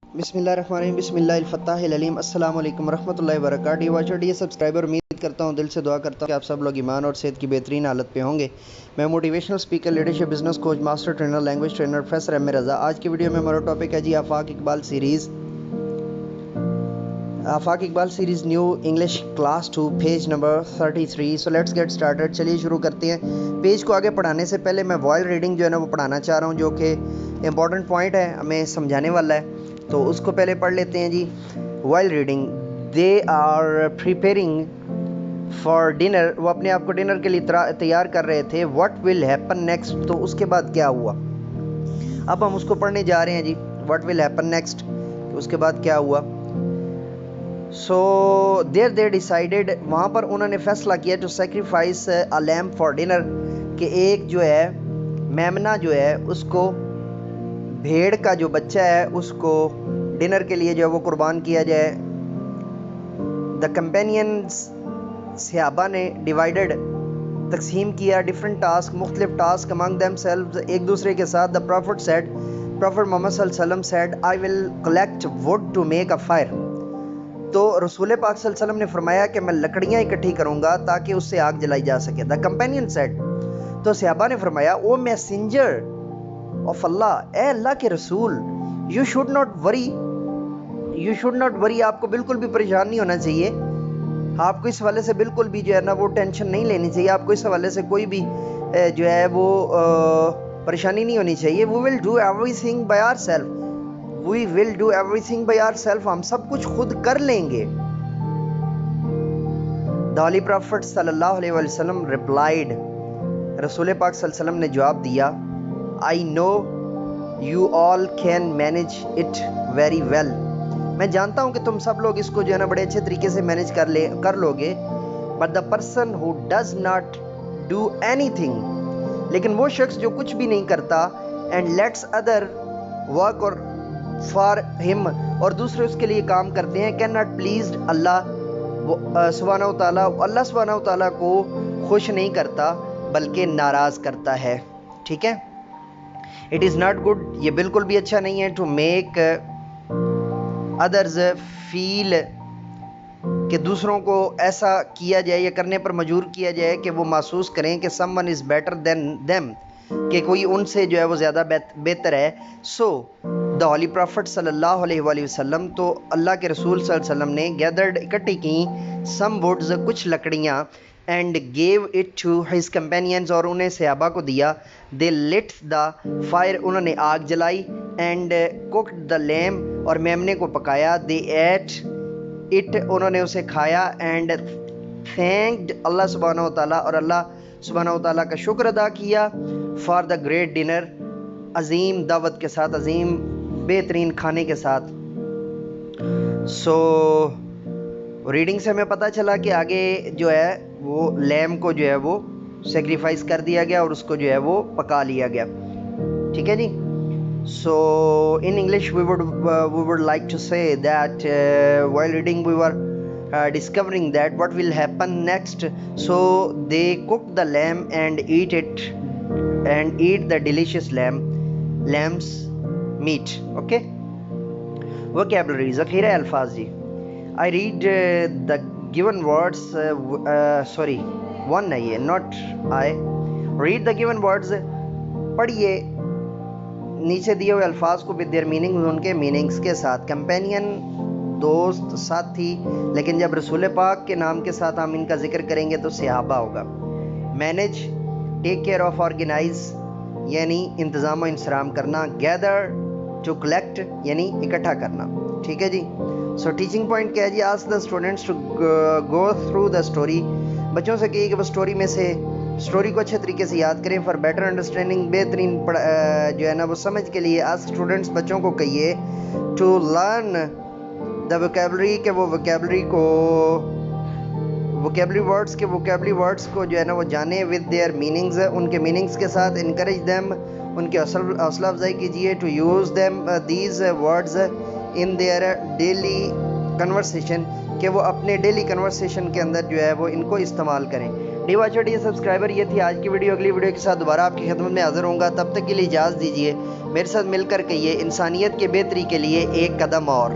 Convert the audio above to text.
बिस्मिल्लाहिर्रहमानिर्रहीम बिस्मिल्लाहिल-फत्ताहिल-अलीम। अस्सलाम वालेकुम वरहमतुल्लाहि वबरकातुहू। डियर वाचर, डियर सब्सक्राइबर, उम्मीद करता हूँ, दिल से दुआ करता हूँ कि आप सब लोग ईमान और सेहत की बेहतरीन हालत पे होंगे। मैं motivational speaker, leadership, business coach, master trainer, language trainer professor M A Raza. आज की वीडियो में हमारा टॉपिक है जी Afaq Iqbal series new English class 2 page number 33। So let's get started. चलिए शुरू करते हैं। पेज को आगे पढ़ाने से पहले मैं वॉयल रीडिंग जो है ना वो पढ़ाना चाह रहा हूँ, जो कि इम्पॉर्टेंट पॉइंट है, हमें समझाने वाला है, तो उसको पहले पढ़ लेते हैं जी। While reading. They are preparing for dinner. वो अपने आप को डिनर के लिए तैयार कर रहे थे। What will happen next. तो उसके बाद क्या हुआ, अब हम उसको पढ़ने जा रहे हैं जी। व्हाट विल हैपन नेक्स्ट, उसके बाद क्या हुआ। सो देयर दे डिसाइडेड, वहाँ पर उन्होंने फैसला किया to sacrifice a lamb for dinner, कि एक जो है मेमना जो है उसको, भेड़ का जो बच्चा है उसको डिनर के लिए जो है वो कुर्बान किया जाए। द कंपेनियंस, सहाबा ने डिवाइडेड, तकसीम किया, डिफरेंट टास्क, मुख्तलिफ टास्क अमंग देमसेल्व्स, एक दूसरे के साथ। The prophet said, prophet Mohammad सल्लल्लाहु अलैहि वसल्लम said, I will collect wood to make a fire. तो रसूल पाक सल्लल्लाहु अलैहि वसल्लम ने फरमाया कि मैं लकड़ियाँ इकट्ठी करूँगा ताकि उससे आग जलाई जा सके। द कंपेनियन सेड, तो सहाबा ने फरमाया, ओ मैसेंजर ऑफ अल्लाह, ए अल्लाह के रसूल, यू शुड नॉट वरी, आपको बिल्कुल भी परेशान नहीं होना चाहिए, आपको इस हवाले से बिल्कुल भी जो है ना वो टेंशन नहीं लेनी चाहिए, आपको इस हवाले से कोई भी जो है वो परेशानी नहीं होनी चाहिए। We will do everything by ourself, We will do everything by ourselves, हम सब कुछ खुद कर लेंगे। The Holy Prophet सल्लल्लाहु अलैहि वसल्लम replied, रसूल पाक सल्लल्लाहु अलैहि वसल्लम ने जवाब दिया, I know you all can manage it very well, मैं जानता हूँ कि तुम सब लोग इसको जो है ना बड़े अच्छे तरीके से मैनेज कर लोगे। But the person who does not do anything, लेकिन वो शख्स जो कुछ भी नहीं करता, and lets other work or for him, और दूसरे उसके लिए काम करते हैं, कैन नॉट प्लीज अल्लाह सुब्हानहू तआला, अल्लाह सुब्हानहू तआला को खुश नहीं करता बल्कि नाराज करता है। ठीक है, इट इज़ नॉट गुड, ये बिल्कुल भी अच्छा नहीं है, टू मेक अदर्स फील, कि दूसरों को ऐसा किया जाए या करने पर मजबूर किया जाए कि वो महसूस करें कि someone is better than them, कि कोई उनसे जो है वो ज़्यादा बेहतर है। सो द हॉली प्रॉफिट सल्लल्लाहु अलैहि वसल्लम, तो अल्लाह के रसूल सल्लल्लाहु अलैहि वसल्लम ने गैदर्ड, इकट्ठी की, सम वुड्स, कुछ लकड़ियाँ, and gave it to his companions, और उन्हें सहाबा को दिया। दे लिट द फायर, उन्होंने आग जलाई, एंड कुक्ड द लैम्ब, और मेमने को पकाया। दे एट इट, उन्होंने उसे खाया, एंड थैंक्ड अल्लाह सुब्हानहू तआला, और अल्लाह सुब्हानहू तआला का शुक्र अदा किया, फॉर द ग्रेट डिनर, अजीम दावत के साथ, अजीम बेहतरीन खाने के साथ। सो रीडिंग से हमें पता चला कि आगे जो है वो लैम को जो है वो सेक्रीफाइस कर दिया गया और उसको जो है वो पका लिया गया। ठीक है जी। So in English we would like to say that while reading we were discovering that what will happen next. So they cooked the lamb and eat the delicious lamb's meat. Okay, vocabulary, ज़ख़ीरा अल्फाज जी। I read the given words, sorry, one है ये, not I. Read the given words, पढ़िए नीचे दिए हुए अल्फाज को with their meaning, उनके मीनिंग्स के साथ। कंपेनियन, दोस्त, साथी, लेकिन जब रसूल पाक के नाम के साथ हम इनका जिक्र करेंगे तो सहाबा होगा। Manage, take care of, organize यानी इंतज़ाम व इंसराम करना। गैदर, टू कलेक्ट यानी इकट्ठा करना। ठीक है जी। सो टीचिंग पॉइंट क्या है जी, ask the students to go through the story, बच्चों से कहिए कि वो स्टोरी में से स्टोरी को अच्छे तरीके से याद करें। फॉर बेटर अंडरस्टैंडिंग, बेहतरीन जो है ना वो समझ के लिए। आस्क स्टूडेंट्स, बच्चों को कहिए, टू लर्न द वोकेबलरी, के वो वोकेबलरी वर्ड्स को जो है ना वो जाने, विद देयर मीनिंग्स, उनके मीनिंग्स के साथ। इनकरेज देम, उनके हौसला अफजाई कीजिए। To use them these words in their daily conversation, कि वो अपने डेली कन्वर्सेशन के अंदर जो है वो इनको इस्तेमाल करें। واچر ڈی سبسکرائبر، یہ تھی آج کی ویڈیو. اگلی ویڈیو کے ساتھ دوبارہ آپ کی خدمت میں حاضر ہوں گا. تب تک کے لیے اجازت دیجیے. میرے ساتھ مل کر کہیے، انسانیت کے بہتری کے لیے ایک قدم اور.